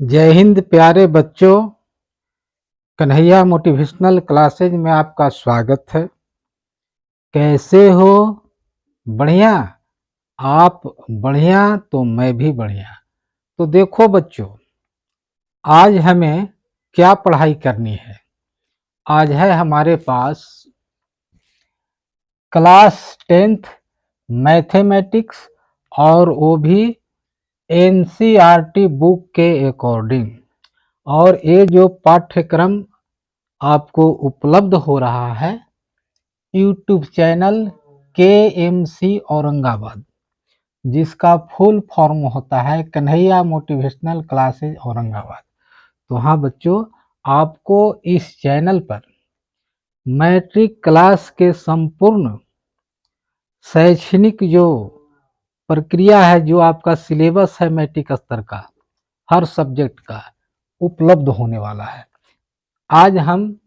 जय हिंद प्यारे बच्चों। कन्हैया मोटिवेशनल क्लासेज में आपका स्वागत है। कैसे हो? बढ़िया। आप बढ़िया तो मैं भी बढ़िया। तो देखो बच्चों, आज हमें क्या पढ़ाई करनी है। आज है हमारे पास क्लास 10th मैथमेटिक्स, और वो भी एनसीईआरटी बुक के अकॉर्डिंग। और ये जो पाठ्यक्रम आपको उपलब्ध हो रहा है यूट्यूब चैनल KMC औरंगाबाद, जिसका फुल फॉर्म होता है कन्हैया मोटिवेशनल क्लासेज औरंगाबाद। तो हाँ बच्चों, आपको इस चैनल पर मैट्रिक क्लास के संपूर्ण शैक्षणिक जो प्रक्रिया है, जो आपका सिलेबस है मैट्रिक स्तर का हर सब्जेक्ट का, उपलब्ध होने वाला है। आज हम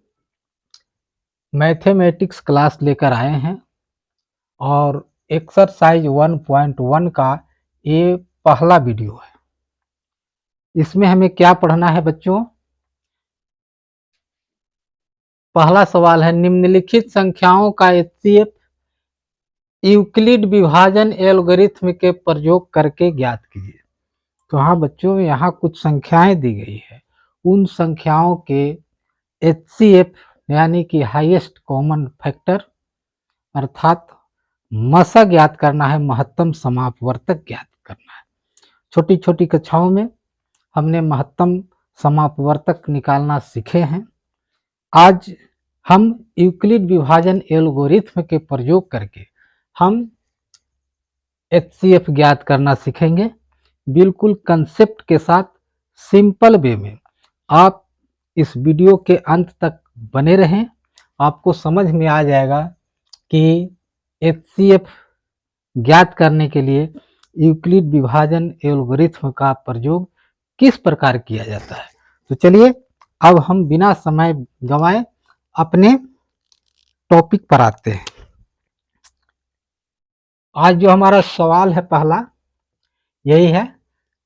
मैथमेटिक्स क्लास लेकर आए हैं और एक्सरसाइज 1.1 का ये पहला वीडियो है। इसमें हमें क्या पढ़ना है बच्चों? पहला सवाल है, निम्नलिखित संख्याओं का HCF यूक्लिड विभाजन एल्गोरिथ्म के प्रयोग करके ज्ञात कीजिए। तो हाँ बच्चों, यहाँ कुछ संख्याएं दी गई है। उन संख्याओं के HCF यानी कि हाईएस्ट कॉमन फैक्टर अर्थात मसा ज्ञात करना है, महत्तम समापवर्तक ज्ञात करना है। छोटी छोटी कक्षाओं में हमने महत्तम समापवर्तक निकालना सीखे हैं। आज हम यूक्लिड विभाजन एल्गोरिथ्म के प्रयोग करके हम HCF ज्ञात करना सीखेंगे, बिल्कुल कंसेप्ट के साथ, सिंपल वे में। आप इस वीडियो के अंत तक बने रहें, आपको समझ में आ जाएगा कि HCF ज्ञात करने के लिए यूक्लिड विभाजन एल्गोरिथ्म का प्रयोग किस प्रकार किया जाता है। तो चलिए अब हम बिना समय गंवाए अपने टॉपिक पर आते हैं। आज जो हमारा सवाल है पहला यही है,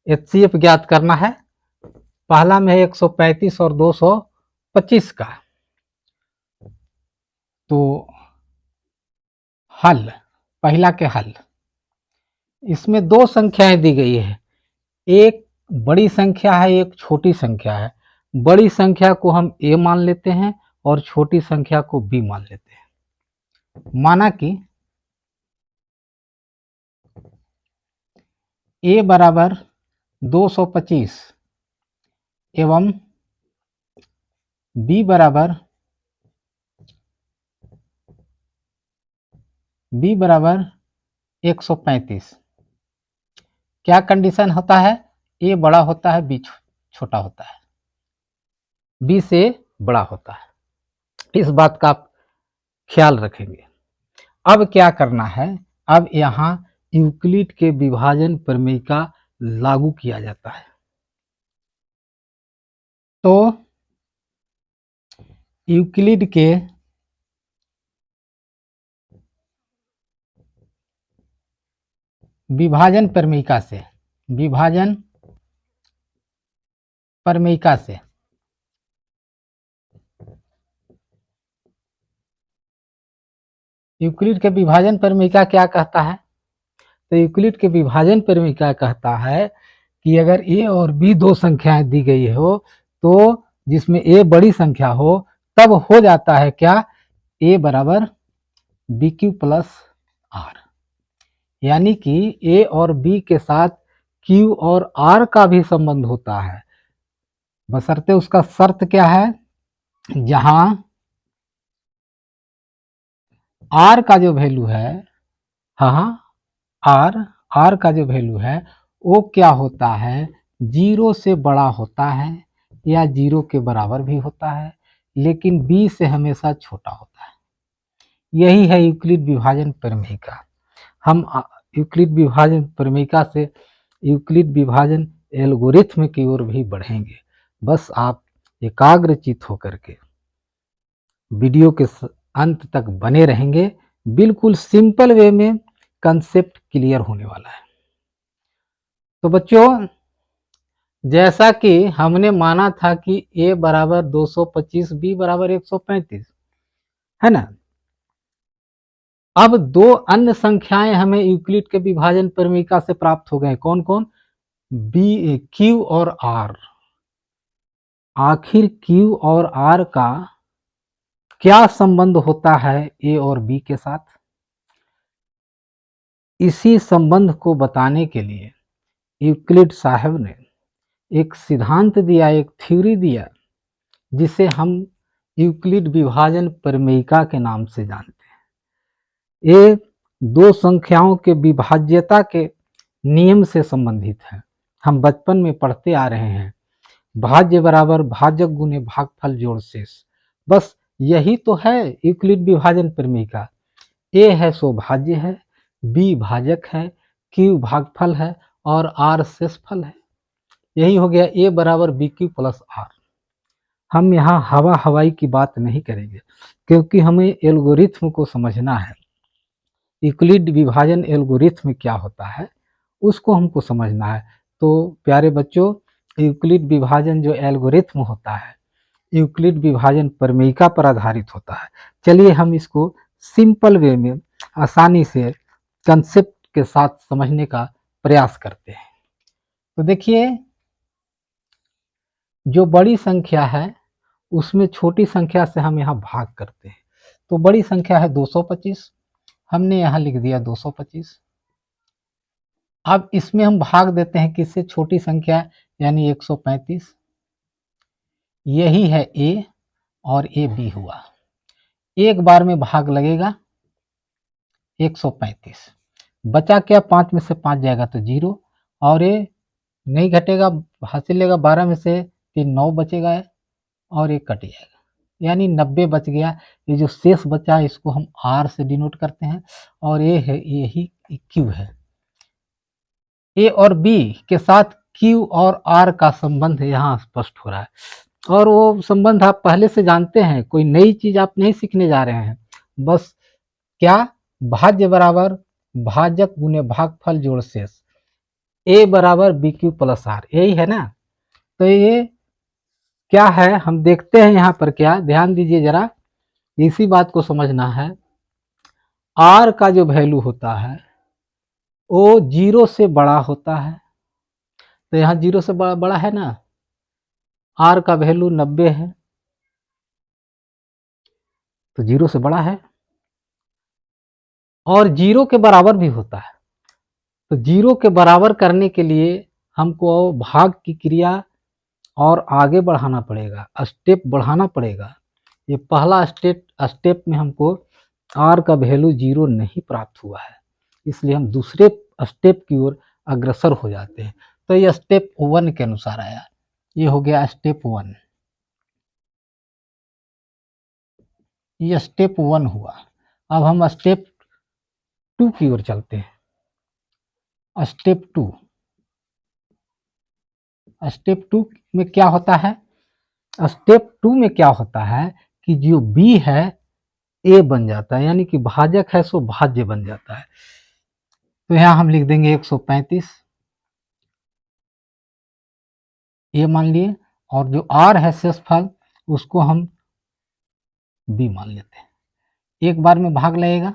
HCF ज्ञात करना है। पहला में 135 और 225 का। तो हल, पहला के हल, इसमें दो संख्याएं दी गई है। एक बड़ी संख्या है, एक छोटी संख्या है। बड़ी संख्या को हम A मान लेते हैं और छोटी संख्या को B मान लेते हैं। माना कि A बराबर 225 एवं B बराबर 135। क्या कंडीशन होता है? A बड़ा होता है, B छोटा होता है, B से बड़ा होता है। इस बात का आप ख्याल रखेंगे। अब क्या करना है? अब यहाँ यूक्लिड के विभाजन प्रमेय का लागू किया जाता है। तो यूक्लिड के विभाजन प्रमेयिका से, विभाजन प्रमेयिका से यूक्लिड के विभाजन प्रमेयिका क्या कहता है? तो यूक्लिड के विभाजन प्रमेयिका कहता है कि अगर A और B दो संख्याएं दी गई हो, तो जिसमें A बड़ी संख्या हो, तब हो जाता है क्या? A बराबर BQ प्लस R, यानी कि A और B के साथ Q और R का भी संबंध होता है, बशर्ते उसका शर्त क्या है? जहां R का जो वैल्यू है, हाँ R का जो वैल्यू है वो क्या होता है? 0 से बड़ा होता है या 0 के बराबर भी होता है, लेकिन B से हमेशा छोटा होता है। यही है यूक्लिड विभाजन प्रमेयिका। हम यूक्लिड विभाजन प्रमेयिका से यूक्लिड विभाजन एल्गोरिथ्म की ओर भी बढ़ेंगे। बस आप एकाग्रचित होकर के वीडियो के अंत तक बने रहेंगे, बिल्कुल सिंपल वे में कंसेप्ट क्लियर होने वाला है। तो बच्चों, जैसा कि हमने माना था कि a बराबर 225, b बराबर 135, है ना। अब दो अन्य संख्याएं हमें यूक्लिड के विभाजन परिमेयिका से प्राप्त हो गए। कौन कौन? बी, क्यू और आर। आखिर क्यू और आर का क्या संबंध होता है ए और बी के साथ? इसी संबंध को बताने के लिए यूक्लिड साहब ने एक सिद्धांत दिया, एक थ्योरी दिया, जिसे हम यूक्लिड विभाजन परिमेयिका के नाम से जानते हैं। ये दो संख्याओं के विभाज्यता के नियम से संबंधित है। हम बचपन में पढ़ते आ रहे हैं, भाज्य बराबर भाजक गुने भागफल जोड़ शेष। बस यही तो है यूक्लिड विभाजन परिमेयिका। ए है सो भाज्य है, बी भाजक है, क्यू भागफल है और आर शेषफल है। यही हो गया ए बराबर बी क्यू प्लस आर। हम यहाँ हवा हवाई की बात नहीं करेंगे, क्योंकि हमें एल्गोरिथ्म को समझना है। यूक्लिड विभाजन एल्गोरिथ्म क्या होता है उसको हमको समझना है। तो प्यारे बच्चों, यूक्लिड विभाजन जो एल्गोरिथ्म होता है, यूक्लिड विभाजन परिमेयिका पर आधारित होता है। चलिए हम इसको सिंपल वे में आसानी से कंसेप्ट के साथ समझने का प्रयास करते हैं। तो देखिए, जो बड़ी संख्या है उसमें छोटी संख्या से हम यहाँ भाग करते हैं। तो बड़ी संख्या है 225, हमने यहाँ लिख दिया 225। अब इसमें हम भाग देते हैं किससे? छोटी संख्या यानी 135। यही है ए और ए बी हुआ। एक बार में भाग लगेगा 135, बचा क्या? 5 में से 5 जाएगा तो 0, और ये नहीं घटेगा, हासिल लेगा 12 में से 3 9 बचेगा और ये कट जाएगा, यानी 90 बच गया। ये जो शेष बचा है इसको हम आर से डिनोट करते हैं, और ये है, यही क्यू है। ए और बी के साथ क्यू और आर का संबंध यहाँ स्पष्ट हो रहा है, और वो संबंध आप पहले से जानते हैं, कोई नई चीज आप नहीं सीखने जा रहे हैं। बस क्या? भाज्य बराबर भाजक गुने भागफल जोड़ शेष, ए बराबर बी क्यू प्लस आर, यही है ना। तो ये क्या है हम देखते हैं यहाँ पर। क्या? ध्यान दीजिए जरा, इसी बात को समझना है। आर का जो वैल्यू होता है वो 0 से बड़ा होता है। तो यहाँ 0 से बड़ा है ना, आर का वैल्यू 90 है तो 0 से बड़ा है, और 0 के बराबर भी होता है। तो 0 के बराबर करने के लिए हमको भाग की क्रिया और आगे बढ़ाना पड़ेगा, स्टेप बढ़ाना पड़ेगा। ये पहला स्टेप में हमको आर का वैल्यू 0 नहीं प्राप्त हुआ है, इसलिए हम दूसरे स्टेप की ओर अग्रसर हो जाते हैं। तो ये स्टेप 1 के अनुसार आया, ये हो गया स्टेप 1। ये स्टेप 1 हुआ। अब हम स्टेप 2 की ओर चलते हैं। स्टेप 2 में क्या होता है? स्टेप 2 में क्या होता है कि जो बी है ए बन जाता है, यानी कि भाजक है सो भाज्य बन जाता है। तो यहाँ हम लिख देंगे 135, ए मान लिए, और जो आर है शेषफल उसको हम बी मान लेते हैं। एक बार में भाग लगेगा,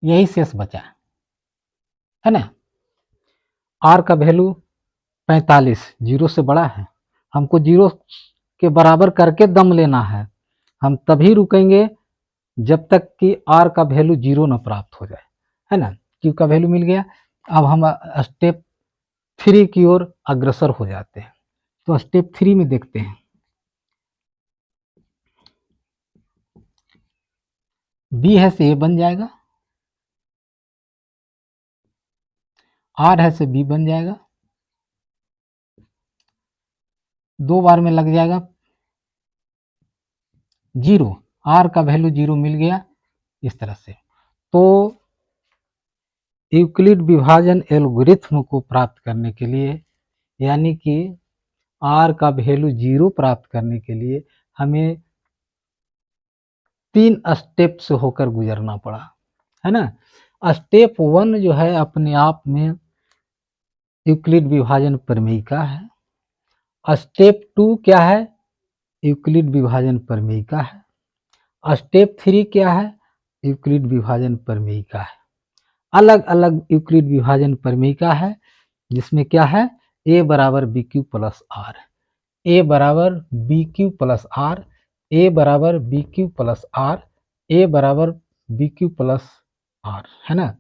यही शेष बचा है ना। आर का वैल्यू 45, 0 से बड़ा है, हमको 0 के बराबर करके दम लेना है। हम तभी रुकेंगे जब तक कि आर का वैल्यू 0 न प्राप्त हो जाए, है ना। क्यू का वैल्यू मिल गया। अब हम स्टेप 3 की ओर अग्रसर हो जाते हैं। तो स्टेप 3 में देखते हैं, बी है से ए बन जाएगा, आर है से बी बन जाएगा, 2 बार में लग जाएगा 0, आर का वैल्यू 0 मिल गया इस तरह से। तो यूक्लिड विभाजन एल्गोरिथ्म को प्राप्त करने के लिए, यानी कि आर का वैल्यू 0 प्राप्त करने के लिए हमें 3 स्टेप से होकर गुजरना पड़ा, है ना। स्टेप 1 जो है अपने आप में यूक्लिड विभाजन प्रमेय का है। स्टेप 2 क्या है, यूक्लिड विभाजन प्रमेय का है। स्टेप 3 क्या है, यूक्लिड विभाजन प्रमेय का है। अलग अलग यूक्लिड विभाजन प्रमेय का है, जिसमें क्या है, ए बराबर बी क्यू प्लस आर, ए बराबर बी क्यू प्लस आर, ए बराबर बी क्यू प्लस आर, ए बराबर बी क्यू प्लस आर, है ना।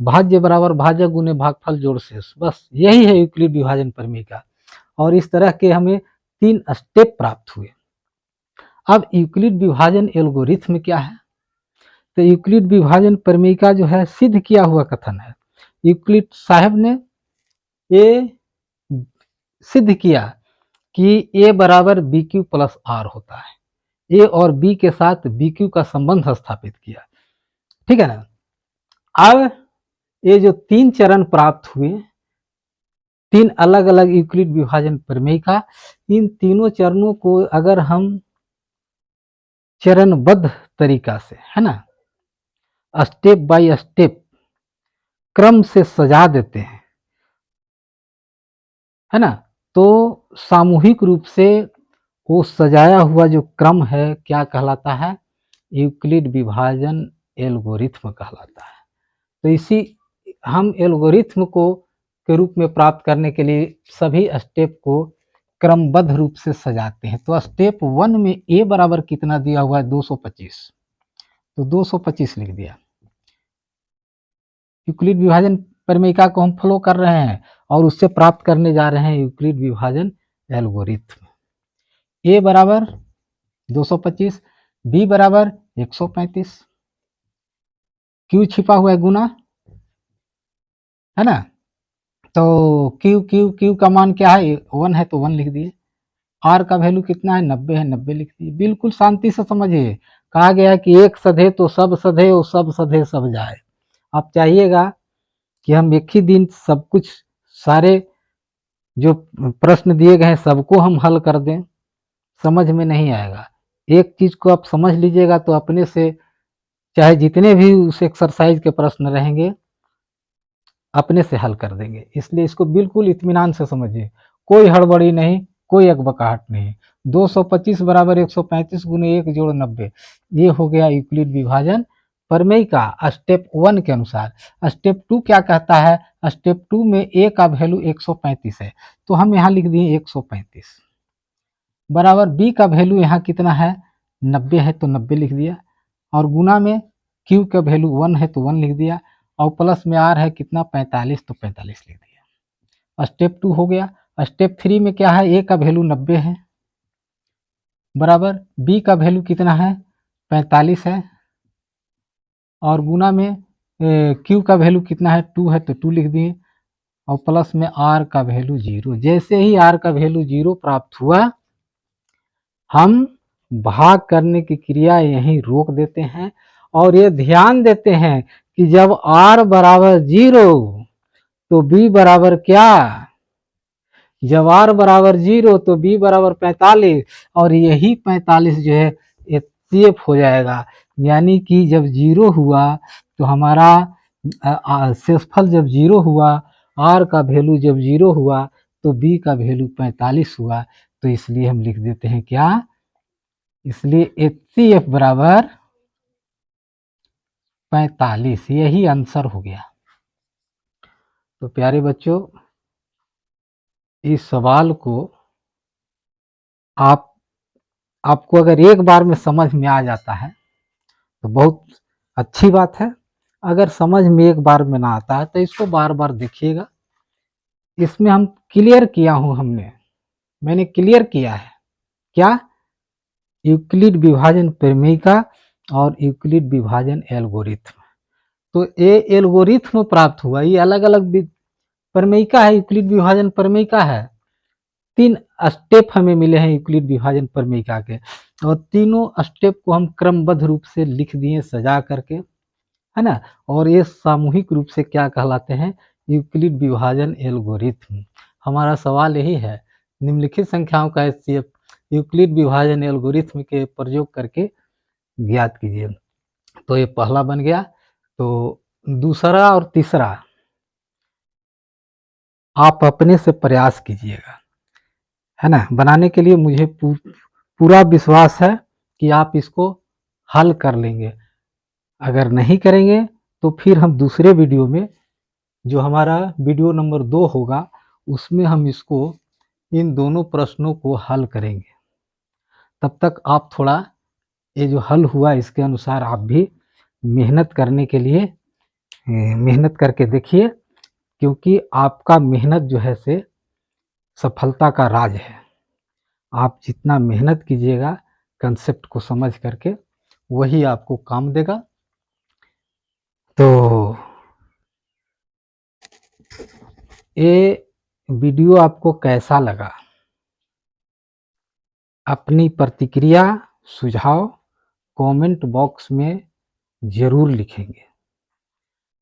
भाज्य बराबर भाज्य गुने भागफल जोड़ शेष, बस यही है यूक्लिड विभाजन प्रमेय का। और इस तरह के हमें 3 स्टेप प्राप्त हुए। अब यूक्लिड विभाजन एल्गोरिथम क्या है, तो यूक्लिड विभाजन प्रमेय का जो है सिद्ध किया हुआ कथन है। यूक्लिड साहब ने ये सिद्ध किया कि ए बराबर बी क्यू प्लस आर होता है, ए और बी के साथ बी क्यू का संबंध स्थापित किया, ठीक है ना। अब ये जो 3 चरण प्राप्त हुए, 3 अलग अलग यूक्लिड विभाजन प्रमेय का, इन तीनों चरणों को अगर हम चरणबद्ध तरीका से, है ना, स्टेप बाय स्टेप क्रम से सजा देते हैं, है ना, तो सामूहिक रूप से वो सजाया हुआ जो क्रम है क्या कहलाता है, यूक्लिड विभाजन एल्गोरिथम कहलाता है। तो इसी हम एल्गोरिथम को के रूप में प्राप्त करने के लिए सभी स्टेप को क्रमबद्ध रूप से सजाते हैं। तो स्टेप 1 में ए बराबर कितना दिया हुआ है, 225, तो 225 लिख दिया। यूक्लिड विभाजन प्रमेयिका को हम फॉलो कर रहे हैं और उससे प्राप्त करने जा रहे हैं यूक्लिड विभाजन एल्गोरिथम। ए बराबर 225, बी बराबर 135, क्यू छिपा हुआ है गुना, है ना। तो क्यू क्यू क्यू का मान क्या है, 1 है तो 1 लिख दिए। आर का वैल्यू कितना है, 90 है, 90 लिख दिए। बिल्कुल शांति से समझिए, कहा गया है कि एक सधे तो सब सधे और सब सधे सब जाए। आप चाहिएगा कि हम एक ही दिन सब कुछ सारे जो प्रश्न दिए गए हैं सबको हम हल कर दें, समझ में नहीं आएगा। एक चीज को आप समझ लीजिएगा तो अपने से चाहे जितने भी उस एक्सरसाइज के प्रश्न रहेंगे अपने से हल कर देंगे। इसलिए इसको बिल्कुल इत्मीनान से समझिए, कोई हड़बड़ी नहीं, कोई अकबकाहट नहीं। 225 बराबर 135 गुने 1 जोड़ 90, ये हो गया यूक्लिड विभाजन प्रमेय का स्टेप 1 के अनुसार। स्टेप 2 क्या कहता है, स्टेप 2 में ए का वैल्यू 135 है, तो हम यहाँ लिख दिए 135 बराबर बी का वैल्यू यहाँ कितना है, 90 है, तो 90 लिख दिया। और गुना में क्यू का वैल्यू 1 है तो 1 लिख दिया, और प्लस में आर है कितना, 45, तो 45 लिख दिया। स्टेप 2 हो गया। स्टेप 3 में क्या है, ए का वैल्यू 90 है बराबर बी का वैल्यू कितना है, 45 है, और गुना में क्यू का वैल्यू कितना है, 2 है, तो 2 लिख दिए, और प्लस में आर का वैल्यू 0। जैसे ही आर का वैल्यू 0 प्राप्त हुआ, हम भाग करने की क्रिया यहीं रोक देते हैं और ये ध्यान देते हैं कि जब r बराबर 0 तो b बराबर क्या, जब r बराबर 0 तो b बराबर 45, और यही 45 जो है एचसीएफ हो जाएगा। यानी कि जब 0 हुआ तो हमारा शेषफल जब 0 हुआ, r का वैल्यू जब 0 हुआ तो b का वैल्यू 45 हुआ, तो इसलिए हम लिख देते हैं क्या, इसलिए एचसीएफ बराबर 45, यही आंसर हो गया। तो प्यारे बच्चों, इस सवाल को आपको अगर एक बार में समझ में आ जाता है तो बहुत अच्छी बात है। अगर समझ में एक बार में ना आता है तो इसको बार बार देखिएगा। इसमें हम क्लियर किया हूं, मैंने क्लियर किया है क्या, यूक्लिड विभाजन प्रमेयिका और यूक्लिड विभाजन एल्गोरिथम। तो ये एल्गोरिथम प्राप्त हुआ, ये अलग अलग प्रमेयिका है, यूक्लिड विभाजन प्रमेयिका है। 3 स्टेप हमें मिले हैं यूक्लिड विभाजन प्रमेयिका के, और तीनों स्टेप को हम क्रमबद्ध रूप से लिख दिए सजा करके, है ना। और ये सामूहिक रूप से क्या कहलाते हैं, यूक्लिड विभाजन एल्गोरिथम। हमारा सवाल यही है, निम्नलिखित संख्याओं का एचसीएफ यूक्लिड विभाजन एल्गोरिथम के प्रयोग करके ज्ञात कीजिए। तो ये पहला बन गया। तो दूसरा और तीसरा आप अपने से प्रयास कीजिएगा, है ना। बनाने के लिए मुझे पूरा विश्वास है कि आप इसको हल कर लेंगे। अगर नहीं करेंगे तो फिर हम दूसरे वीडियो में, जो हमारा वीडियो नंबर 2 होगा, उसमें हम इसको, इन दोनों प्रश्नों को हल करेंगे। तब तक आप थोड़ा ये जो हल हुआ इसके अनुसार आप भी मेहनत करने के लिए मेहनत करके देखिए, क्योंकि आपका मेहनत जो है से सफलता का राज है। आप जितना मेहनत कीजिएगा कंसेप्ट को समझ करके, वही आपको काम देगा। तो ये वीडियो आपको कैसा लगा, अपनी प्रतिक्रिया सुझाव कमेंट बॉक्स में ज़रूर लिखेंगे।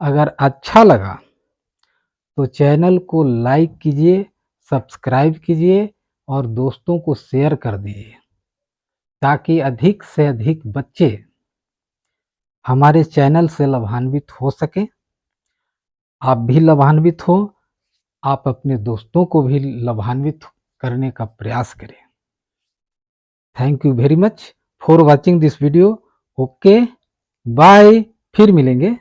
अगर अच्छा लगा तो चैनल को लाइक कीजिए, सब्सक्राइब कीजिए और दोस्तों को शेयर कर दीजिए, ताकि अधिक से अधिक बच्चे हमारे चैनल से लाभान्वित हो सकें। आप भी लाभान्वित हो, आप अपने दोस्तों को भी लाभान्वित करने का प्रयास करें। Thank you very much for watching this video. Okay, bye, फिर मिलेंगे।